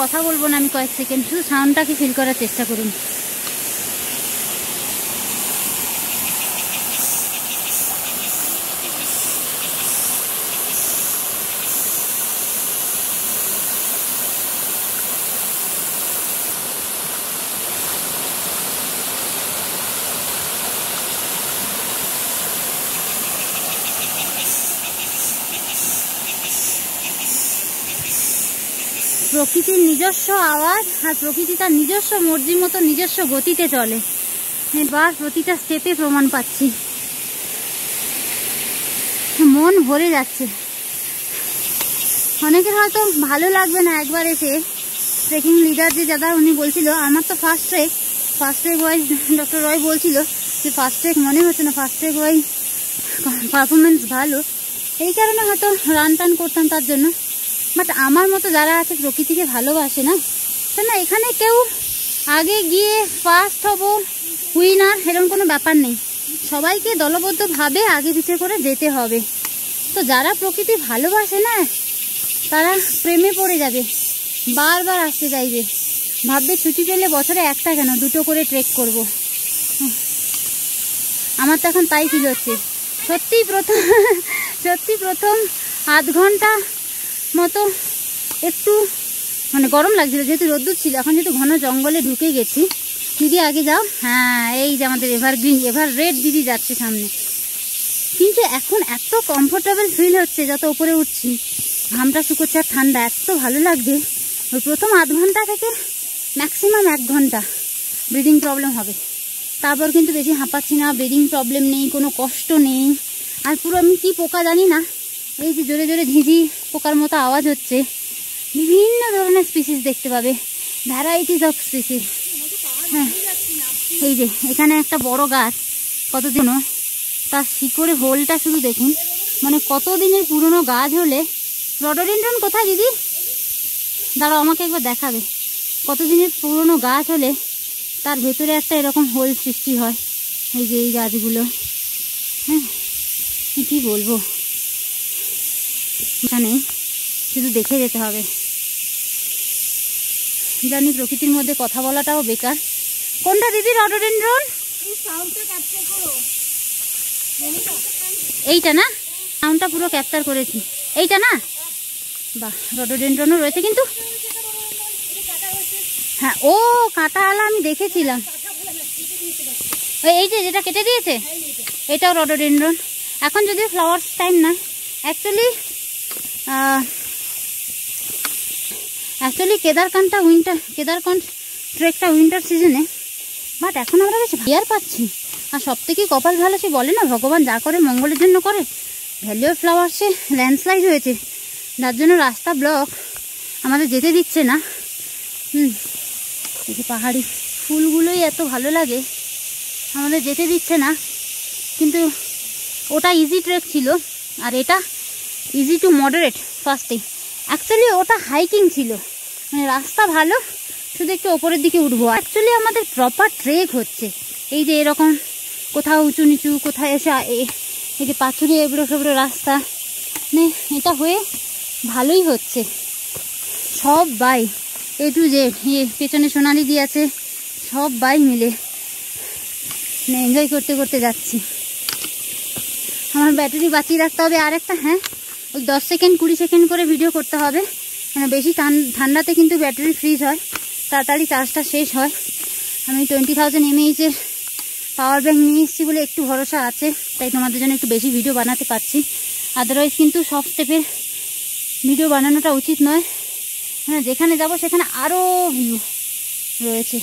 কথা বলবো না আমি কয়েক সেকেন্ড, শুধু সাউন্ডটাকে ফিল করার চেষ্টা করুন। প্রকৃতির নিজস্ব আওয়াজ আর প্রকৃতি তার নিজস্ব মর্জির মতো নিজস্ব গতিতে চলে। এবার প্রতিটা স্টেপে প্রমাণ পাচ্ছি, মন ভরে যাচ্ছে। অনেকের হয়তো ভালো লাগবে না একবার এসে, ট্রেকিং লিডার যে দাদা উনি বলছিল আমার তো ফার্স্ট ট্রেক ওয়াইজ ডক্টর রয় বলছিল যে ফার্স্ট ট্রেক মনে হচ্ছে না, ফার্স্ট ট্রেক ওয়াইজ পারফরমেন্স ভালো, এই কারণে হয়তো রান টান করতাম তার জন্য। বাট আমার মতো যারা আছে প্রকৃতিকে ভালোবাসে না, না এখানে কেউ আগে গিয়ে ফার্স্ট হব উইনার এরকম কোনো ব্যাপার নেই, সবাইকে দলবদ্ধভাবে আগে পিছে করে যেতে হবে। তো যারা প্রকৃতি ভালোবাসে না তারা প্রেমে পড়ে যাবে, বারবার আসতে চাইবে, ভাববে ছুটি পেলে বছরে একটা কেন দুটো করে ট্রেক করব। আমার তো এখন তাই ফিল হচ্ছে। সত্যি প্রথম আধ ঘন্টা মতো একটু মানে গরম লাগছিল, যেহেতু রোদ্দুর ছিল। এখন যেহেতু ঘন জঙ্গলে ঢুকে গেছি। দিদি আগে যাও। হ্যাঁ, এই যে আমাদের এভার রেড দিদি যাচ্ছে সামনে। কিন্তু এখন এত কমফোর্টেবল ফিল হচ্ছে যত উপরে উঠছি, ঘামটা শুকোচ্ছে আর ঠান্ডা এত ভালো লাগবে। ওই প্রথম আধ ঘন্টা থেকে ম্যাক্সিমাম 1 ঘন্টা ব্রিদিং প্রবলেম হবে, তারপর কিন্তু বেশি হাঁপাচ্ছি না, ব্রিদিং প্রবলেম নেই, কোনো কষ্ট নেই। আর পুরো আমি কি পোকা জানি না, এই যে জোরে জোরে ঝিঁঝি পোকার মতো আওয়াজ হচ্ছে। বিভিন্ন ধরনের স্পিসিস দেখতে পাবে, ভ্যারাইটিস অফ স্পিসিস। হ্যাঁ, এই যে এখানে একটা বড় গাছ, কতদিনও তার শিকড়ে হোলটা শুধু দেখুন, মানে কতদিনের পুরনো গাছ হলে। রডোডেনড্রন কোথায় দিদি? দাঁড়াও, আমাকে একবার দেখাবে। কতদিনের পুরনো গাছ হলে তার ভেতরে একটা এরকম হোল সৃষ্টি হয়। এই যে এই গাছগুলো, হ্যাঁ কি বলবো, এখানে শুধু দেখে যেতে হবে। জানি প্রকৃতির মধ্যে কথা বলাটাও বেকার। কোনটা দিদি রডোডেনড্রন? এইটা না, সাউন্ডটা পুরো ক্যাপচার করেছি। এইটা না, বাহ, রডোডেনড্রনও রয়েছে কিন্তু। হ্যাঁ, ও কাঁটাওয়ালা আমি দেখেছিলাম। এই যে যেটা কেটে দিয়েছে, এটাও রডোডেনড্রন। এখন যদিও ফ্লাওয়ার্স টাইম না, অ্যাকচুয়ালি কেদারকান্ড ট্রেকটা উইন্টার সিজনে, বাট এখন আমরা বেশ ভিয়ার পাচ্ছি। আর সব থেকে কপাল ভালো, সে বলে না ভগবান যা করে মঙ্গলের জন্য করে। ভ্যালি অফ ফ্লাওয়ার্সে ল্যান্ডস্লাইড হয়েছে, যার জন্য রাস্তা ব্লক, আমাদের যেতে দিচ্ছে না। এই যে পাহাড়ি ফুলগুলোই এত ভালো লাগে, আমাদের যেতে দিচ্ছে না। কিন্তু ওটা ইজি ট্রেক ছিল, আর এটা ইজি টু মডারেট ফার্স্টে। অ্যাকচুয়ালি ওটা হাইকিং ছিল, মানে রাস্তা ভালো, শুধু একটু ওপরের দিকে উঠবো। অ্যাকচুয়ালি আমাদের প্রপার ট্রেক হচ্ছে। এই যে এরকম কোথাও উঁচু নিচু, কোথায় এসে এই যে পাথুরে এবড়ো খেবড়ো রাস্তা, মানে এটা হয়ে ভালোই হচ্ছে। সব বাই এ টু জেড, পেছনে সোনালি দিয়ে আছে, সব বাই মিলে এনজয় করতে করতে যাচ্ছি। আমার ব্যাটারি বাঁচিয়ে রাখতে হবে আর একটা। হ্যাঁ, ওই 10 সেকেন্ড 20 সেকেন্ড করে ভিডিও করতে হবে, মানে বেশি ঠান্ডাতে কিন্তু ব্যাটারি ফ্রিজ হয়, তাড়াতাড়ি চার্জটা শেষ হয়। আমি 20,000 mAh পাওয়ার ব্যাঙ্ক নিয়ে এসেছি বলে একটু ভরসা আছে, তাই তোমাদের জন্য একটু বেশি ভিডিও বানাতে পারছি। আদারওয়াইজ কিন্তু সব স্টেপের ভিডিও বানানোটা উচিত নয়, মানে যেখানে যাব সেখানে আরও ভিউ রয়েছে।